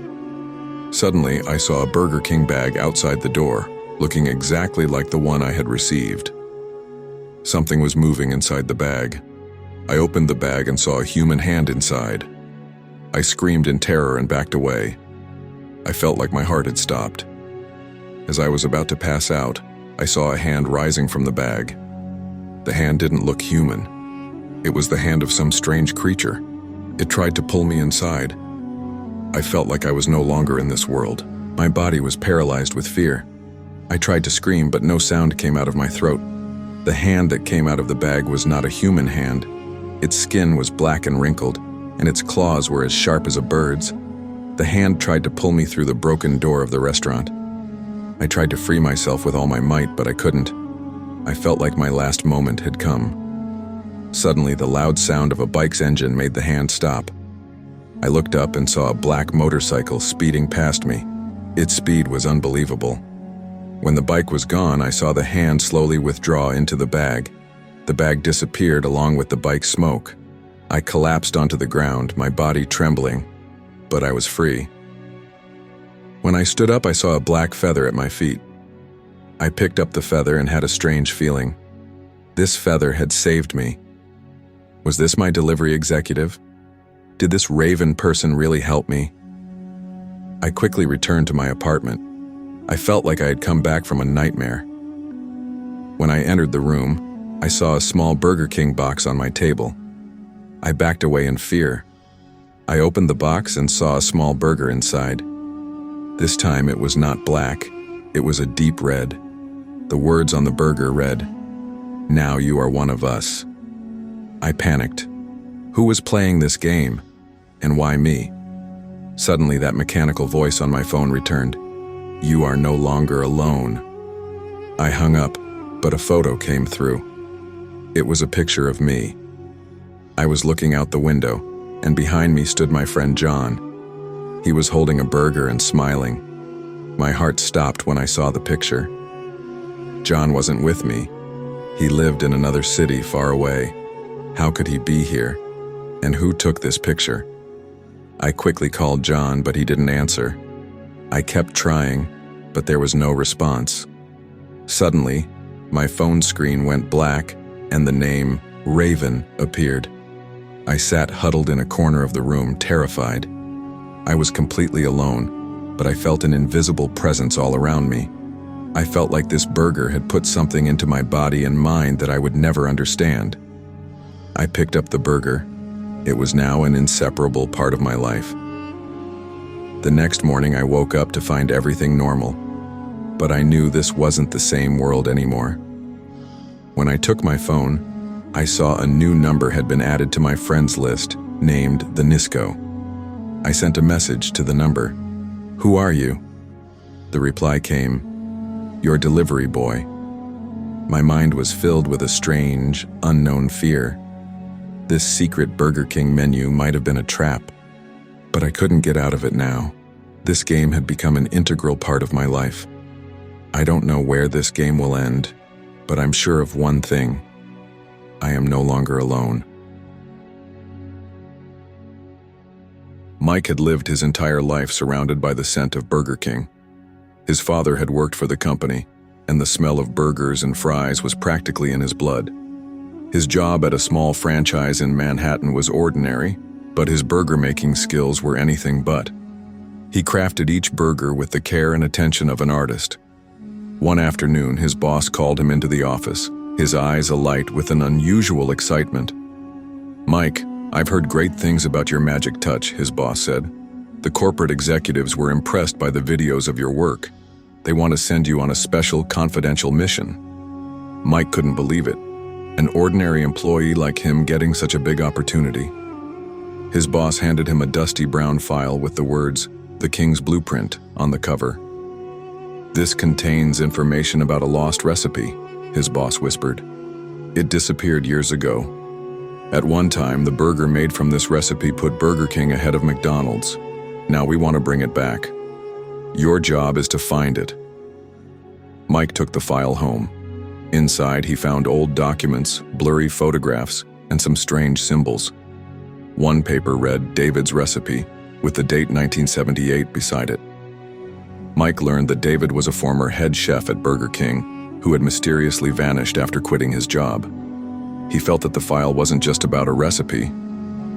Suddenly, I saw a Burger King bag outside the door, looking exactly like the one I had received. Something was moving inside the bag. I opened the bag and saw a human hand inside. I screamed in terror and backed away. I felt like my heart had stopped. As I was about to pass out, I saw a hand rising from the bag. The hand didn't look human. It was the hand of some strange creature. It tried to pull me inside. I felt like I was no longer in this world. My body was paralyzed with fear. I tried to scream, but no sound came out of my throat. The hand that came out of the bag was not a human hand. Its skin was black and wrinkled, and its claws were as sharp as a bird's. The hand tried to pull me through the broken door of the restaurant. I tried to free myself with all my might, but I couldn't. I felt like my last moment had come. Suddenly, the loud sound of a bike's engine made the hand stop. I looked up and saw a black motorcycle speeding past me. Its speed was unbelievable. When the bike was gone, I saw the hand slowly withdraw into the bag. The bag disappeared along with the bike's smoke. I collapsed onto the ground, my body trembling, but I was free. When I stood up, I saw a black feather at my feet. I picked up the feather and had a strange feeling. This feather had saved me. Was this my delivery executive? Did this raven person really help me? I quickly returned to my apartment. I felt like I had come back from a nightmare. When I entered the room, I saw a small Burger King box on my table. I backed away in fear. I opened the box and saw a small burger inside. This time it was not black, it was a deep red. The words on the burger read, "Now you are one of us." I panicked. Who was playing this game? And why me? Suddenly that mechanical voice on my phone returned. "You are no longer alone." I hung up, but a photo came through. It was a picture of me. I was looking out the window, and behind me stood my friend John. He was holding a burger and smiling. My heart stopped when I saw the picture. John wasn't with me. He lived in another city far away. How could he be here? And who took this picture? I quickly called John, but he didn't answer. I kept trying, but there was no response. Suddenly, my phone screen went black, and the name Raven appeared. I sat huddled in a corner of the room, terrified. I was completely alone, but I felt an invisible presence all around me. I felt like this burger had put something into my body and mind that I would never understand. I picked up the burger. It was now an inseparable part of my life. The next morning I woke up to find everything normal, but I knew this wasn't the same world anymore. When I took my phone, I saw a new number had been added to my friends list, named the Nisco. I sent a message to the number. "Who are you?" The reply came, "Your delivery boy." My mind was filled with a strange, unknown fear. This secret Burger King menu might have been a trap, but I couldn't get out of it now. This game had become an integral part of my life. I don't know where this game will end, but I'm sure of one thing. I am no longer alone. Mike had lived his entire life surrounded by the scent of Burger King. His father had worked for the company, and the smell of burgers and fries was practically in his blood. His job at a small franchise in Manhattan was ordinary, but his burger-making skills were anything but. He crafted each burger with the care and attention of an artist. One afternoon, his boss called him into the office, his eyes alight with an unusual excitement. "Mike, I've heard great things about your magic touch," his boss said. "The corporate executives were impressed by the videos of your work. They want to send you on a special, confidential mission." Mike couldn't believe it. An ordinary employee like him getting such a big opportunity. His boss handed him a dusty brown file with the words, "The King's Blueprint," on the cover. "This contains information about a lost recipe," his boss whispered. "It disappeared years ago. At one time, the burger made from this recipe put Burger King ahead of McDonald's. Now we want to bring it back. Your job is to find it." Mike took the file home. Inside, he found old documents, blurry photographs, and some strange symbols. One paper read David's recipe, with the date 1978 beside it. Mike learned that David was a former head chef at Burger King, who had mysteriously vanished after quitting his job. He felt that the file wasn't just about a recipe,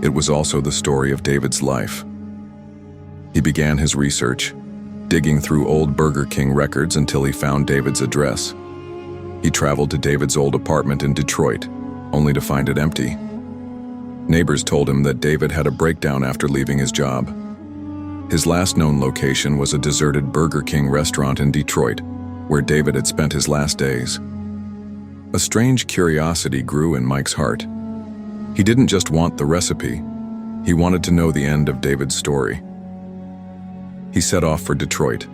it was also the story of David's life. He began his research, digging through old Burger King records until he found David's address. He traveled to David's old apartment in Detroit, only to find it empty. Neighbors told him that David had a breakdown after leaving his job. His last known location was a deserted Burger King restaurant in Detroit, where David had spent his last days. A strange curiosity grew in Mike's heart. He didn't just want the recipe, he wanted to know the end of David's story. He set off for Detroit.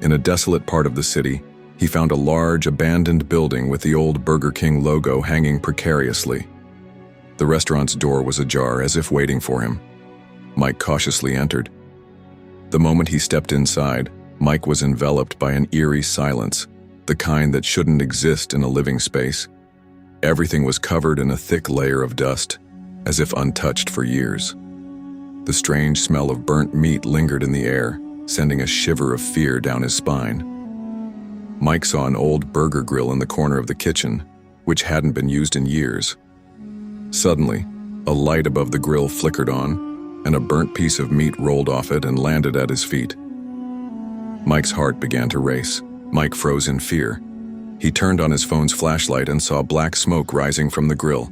In a desolate part of the city, he found a large, abandoned building with the old Burger King logo hanging precariously. The restaurant's door was ajar, as if waiting for him. Mike cautiously entered. The moment he stepped inside, Mike was enveloped by an eerie silence, the kind that shouldn't exist in a living space. Everything was covered in a thick layer of dust, as if untouched for years. The strange smell of burnt meat lingered in the air, sending a shiver of fear down his spine. Mike saw an old burger grill in the corner of the kitchen, which hadn't been used in years. Suddenly, a light above the grill flickered on, and a burnt piece of meat rolled off it and landed at his feet. Mike's heart began to race. Mike froze in fear. He turned on his phone's flashlight and saw black smoke rising from the grill.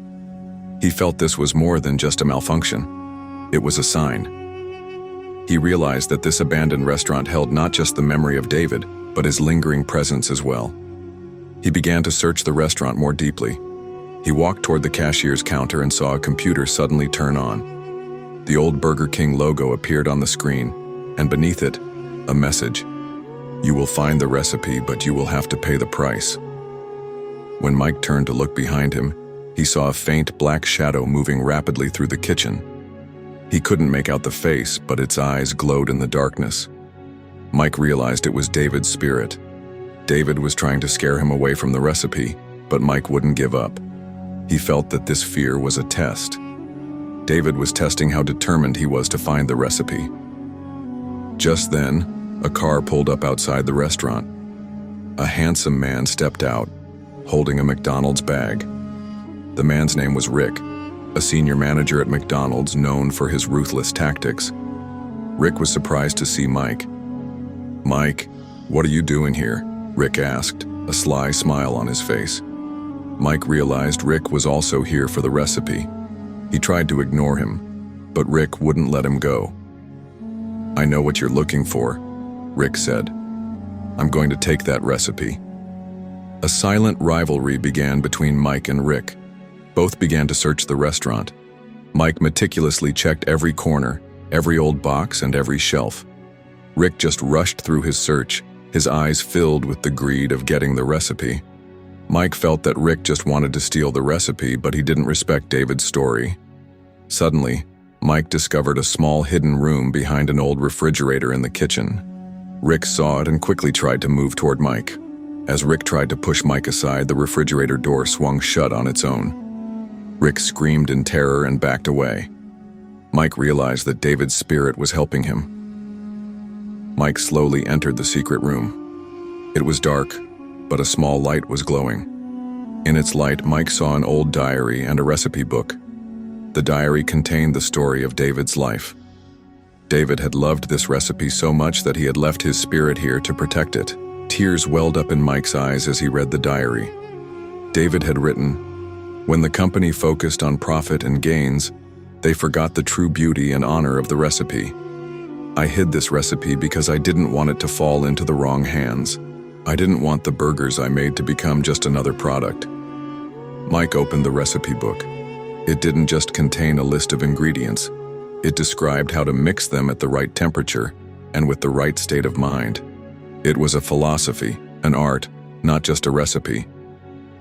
He felt this was more than just a malfunction. It was a sign. He realized that this abandoned restaurant held not just the memory of David, but his lingering presence as well. He began to search the restaurant more deeply. He walked toward the cashier's counter and saw a computer suddenly turn on. The old Burger King logo appeared on the screen, and beneath it, a message. "You will find the recipe, but you will have to pay the price." When Mike turned to look behind him, he saw a faint black shadow moving rapidly through the kitchen. He couldn't make out the face, but its eyes glowed in the darkness. Mike realized it was David's spirit. David was trying to scare him away from the recipe, but Mike wouldn't give up. He felt that this fear was a test. David was testing how determined he was to find the recipe. Just then, a car pulled up outside the restaurant. A handsome man stepped out, holding a McDonald's bag. The man's name was Rick, a senior manager at McDonald's known for his ruthless tactics. Rick was surprised to see Mike. "Mike, what are you doing here?" Rick asked, a sly smile on his face. Mike realized Rick was also here for the recipe. He tried to ignore him, but Rick wouldn't let him go. "I know what you're looking for," Rick said. "I'm going to take that recipe." A silent rivalry began between Mike and Rick. Both began to search the restaurant. Mike meticulously checked every corner, every old box, and every shelf. Rick just rushed through his search, his eyes filled with the greed of getting the recipe. Mike felt that Rick just wanted to steal the recipe, but he didn't respect David's story. Suddenly, Mike discovered a small hidden room behind an old refrigerator in the kitchen. Rick saw it and quickly tried to move toward Mike. As Rick tried to push Mike aside, the refrigerator door swung shut on its own. Rick screamed in terror and backed away. Mike realized that David's spirit was helping him. Mike slowly entered the secret room. It was dark, but a small light was glowing. In its light, Mike saw an old diary and a recipe book. The diary contained the story of David's life. David had loved this recipe so much that he had left his spirit here to protect it. Tears welled up in Mike's eyes as he read the diary. David had written, "When the company focused on profit and gains, they forgot the true beauty and honor of the recipe. I hid this recipe because I didn't want it to fall into the wrong hands. I didn't want the burgers I made to become just another product. Mike opened the recipe book. It didn't just contain a list of ingredients. It described how to mix them at the right temperature and with the right state of mind. It was a philosophy, an art, not just a recipe.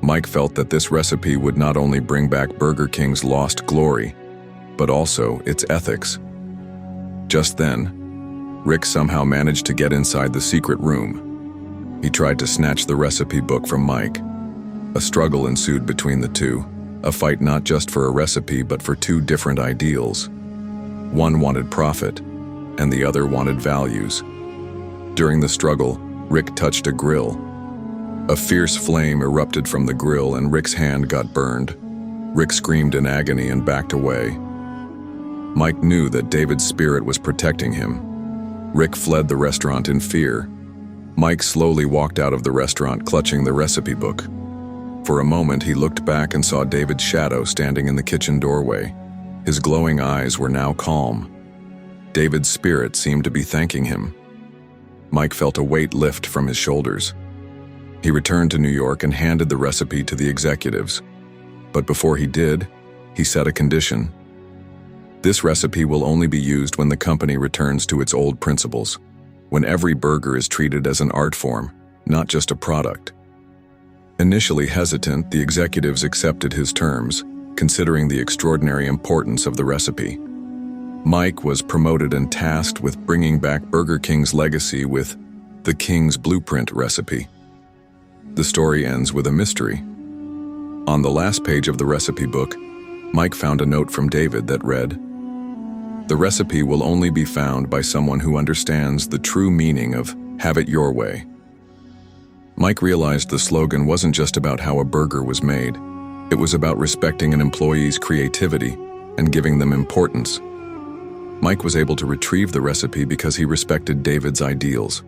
Mike felt that this recipe would not only bring back Burger King's lost glory, but also its ethics. Just then, Rick somehow managed to get inside the secret room. He tried to snatch the recipe book from Mike. A struggle ensued between the two, a fight not just for a recipe but for two different ideals. One wanted profit, and the other wanted values. During the struggle, Rick touched a grill. A fierce flame erupted from the grill and Rick's hand got burned. Rick screamed in agony and backed away. Mike knew that David's spirit was protecting him. Rick fled the restaurant in fear. Mike slowly walked out of the restaurant clutching the recipe book. For a moment, he looked back and saw David's shadow standing in the kitchen doorway. His glowing eyes were now calm. David's spirit seemed to be thanking him. Mike felt a weight lift from his shoulders. He returned to New York and handed the recipe to the executives. But before he did, he set a condition. This recipe will only be used when the company returns to its old principles, when every burger is treated as an art form, not just a product. Initially hesitant, the executives accepted his terms, considering the extraordinary importance of the recipe. Mike was promoted and tasked with bringing back Burger King's legacy with the King's Blueprint recipe. The story ends with a mystery. On the last page of the recipe book, Mike found a note from David that read, "The recipe will only be found by someone who understands the true meaning of 'have it your way.'" Mike realized the slogan wasn't just about how a burger was made. It was about respecting an employee's creativity and giving them importance. Mike was able to retrieve the recipe because he respected David's ideals,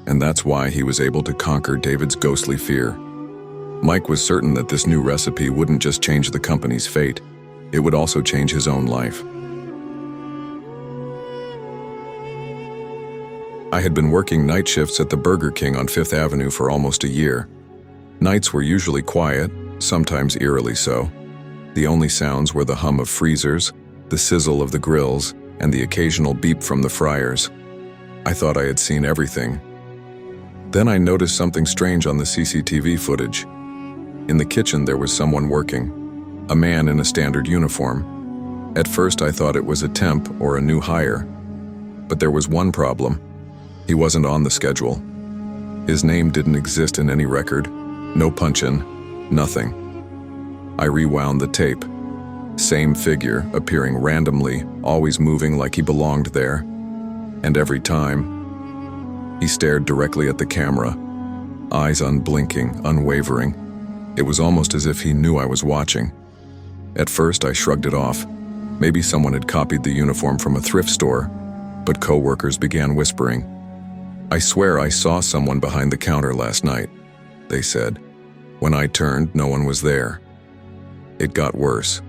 and that's why he was able to conquer David's ghostly fear. Mike was certain that this new recipe wouldn't just change the company's fate, it would also change his own life. I had been working night shifts at the Burger King on Fifth Avenue for almost a year. Nights were usually quiet, sometimes eerily so. The only sounds were the hum of freezers, the sizzle of the grills, and the occasional beep from the fryers. I thought I had seen everything. Then I noticed something strange on the CCTV footage. In the kitchen there was someone working, a man in a standard uniform. At first I thought it was a temp or a new hire. But there was one problem. He wasn't on the schedule. His name didn't exist in any record, no punch-in, nothing. I rewound the tape. Same figure, appearing randomly, always moving like he belonged there. And every time, he stared directly at the camera, eyes unblinking, unwavering. It was almost as if he knew I was watching. At first, I shrugged it off. Maybe someone had copied the uniform from a thrift store, but coworkers began whispering. "I swear I saw someone behind the counter last night," they said. When I turned, no one was there. It got worse.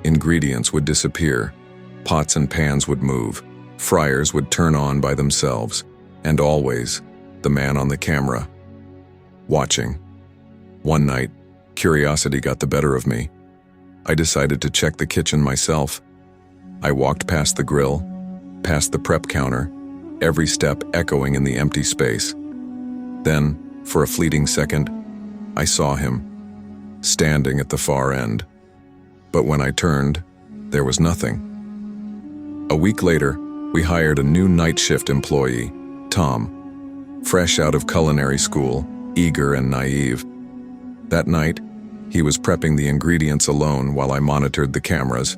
Ingredients would disappear, pots and pans would move, fryers would turn on by themselves, and always, the man on the camera, watching. One night, curiosity got the better of me. I decided to check the kitchen myself. I walked past the grill, past the prep counter, every step echoing in the empty space. Then, for a fleeting second, I saw him, standing at the far end. But when I turned, there was nothing. A week later, we hired a new night shift employee, Tom, fresh out of culinary school, eager and naive. That night, he was prepping the ingredients alone while I monitored the cameras.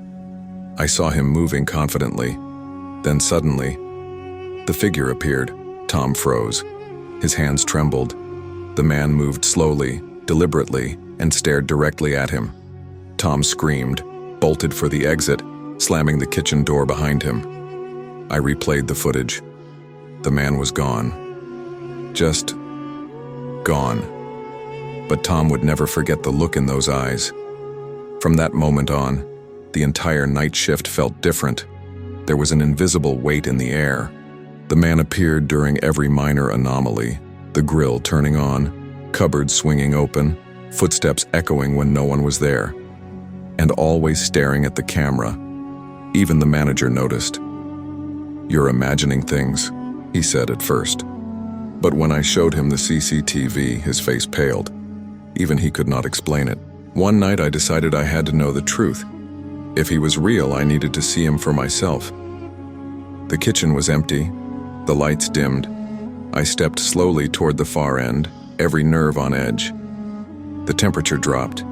I saw him moving confidently. Then suddenly, the figure appeared. Tom froze. His hands trembled. The man moved slowly, deliberately, and stared directly at him. Tom screamed, bolted for the exit, slamming the kitchen door behind him. I replayed the footage. The man was gone. Just gone. But Tom would never forget the look in those eyes. From that moment on, the entire night shift felt different. There was an invisible weight in the air, The man appeared during every minor anomaly, the grill turning on, cupboards swinging open, footsteps echoing when no one was there, and always staring at the camera. Even the manager noticed. "You're imagining things," he said at first. But when I showed him the CCTV, his face paled. Even he could not explain it. One night I decided I had to know the truth. If he was real, I needed to see him for myself. The kitchen was empty, the lights dimmed. I stepped slowly toward the far end, every nerve on edge. The temperature dropped.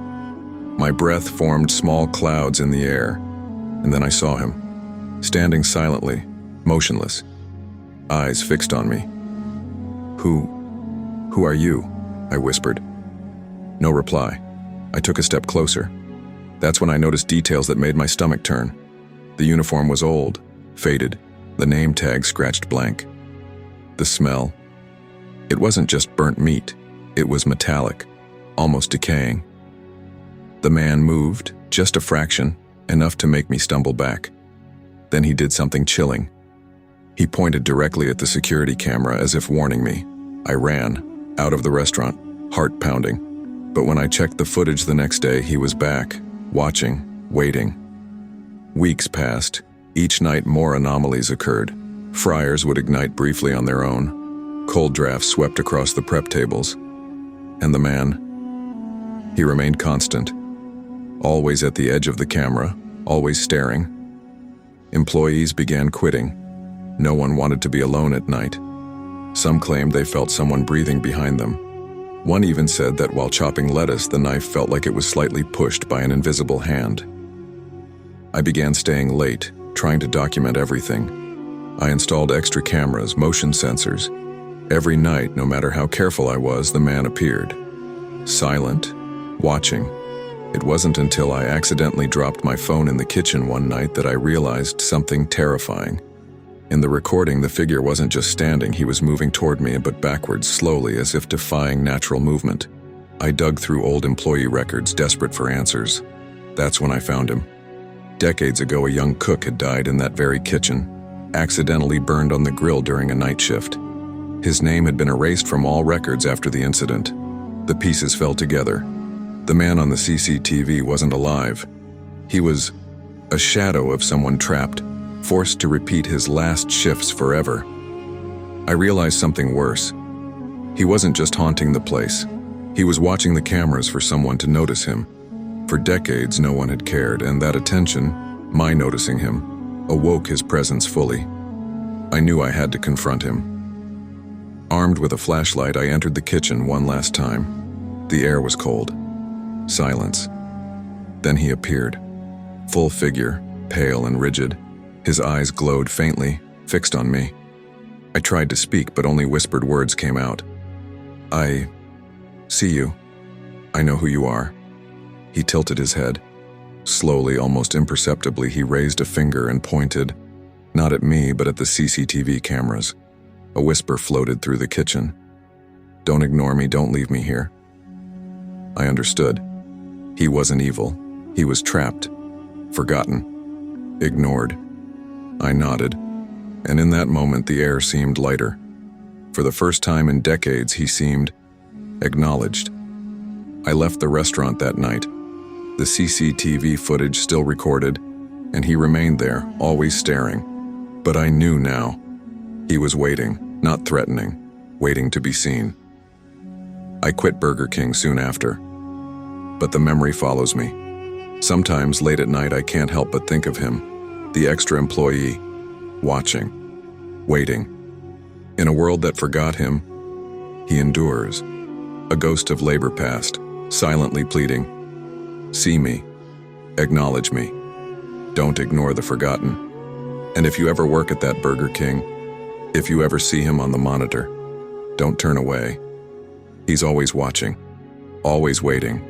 My breath formed small clouds in the air, and then I saw him, standing silently, motionless, eyes fixed on me. Who are you?" I whispered. No reply. I took a step closer. That's when I noticed details that made my stomach turn. The uniform was old, faded, the name tag scratched blank. The smell. It wasn't just burnt meat, it was metallic, almost decaying. The man moved, just a fraction, enough to make me stumble back. Then he did something chilling. He pointed directly at the security camera as if warning me. I ran, out of the restaurant, heart pounding. But when I checked the footage the next day, he was back, watching, waiting. Weeks passed. Each night more anomalies occurred. Fryers would ignite briefly on their own. Cold drafts swept across the prep tables. And the man, he remained constant. Always at the edge of the camera, always staring. Employees began quitting. No one wanted to be alone at night. Some claimed they felt someone breathing behind them. One even said that while chopping lettuce, the knife felt like it was slightly pushed by an invisible hand. I began staying late, trying to document everything. I installed extra cameras, motion sensors. Every night, no matter how careful I was, the man appeared. Silent, watching. It wasn't until I accidentally dropped my phone in the kitchen one night that I realized something terrifying. In the recording, the figure wasn't just standing, he was moving toward me, but backwards, slowly, as if defying natural movement. I dug through old employee records, desperate for answers. That's when I found him. Decades ago, a young cook had died in that very kitchen, accidentally burned on the grill during a night shift. His name had been erased from all records after the incident. The pieces fell together. The man on the CCTV wasn't alive. He was a shadow of someone trapped, forced to repeat his last shifts forever. I realized something worse. He wasn't just haunting the place. He was watching the cameras for someone to notice him. For decades, no one had cared, and that attention, my noticing him, awoke his presence fully. I knew I had to confront him. Armed with a flashlight, I entered the kitchen one last time. The air was cold. Silence. Then he appeared. Full figure, pale and rigid. His eyes glowed faintly, fixed on me. I tried to speak, but only whispered words came out. "I see you. I know who you are." He tilted his head. Slowly, almost imperceptibly, he raised a finger and pointed, not at me, but at the CCTV cameras. A whisper floated through the kitchen. "Don't ignore me, don't leave me here." I understood. He wasn't evil. He was trapped, forgotten, ignored. I nodded, and in that moment the air seemed lighter. For the first time in decades, he seemed acknowledged. I left the restaurant that night. The CCTV footage still recorded, and he remained there, always staring. But I knew now. He was waiting, not threatening, waiting to be seen. I quit Burger King soon after. But the memory follows me. Sometimes late at night I can't help but think of him, the extra employee, watching, waiting. In a world that forgot him, he endures. A ghost of labor past, silently pleading, "See me, acknowledge me, don't ignore the forgotten." And if you ever work at that Burger King, if you ever see him on the monitor, don't turn away. He's always watching, always waiting,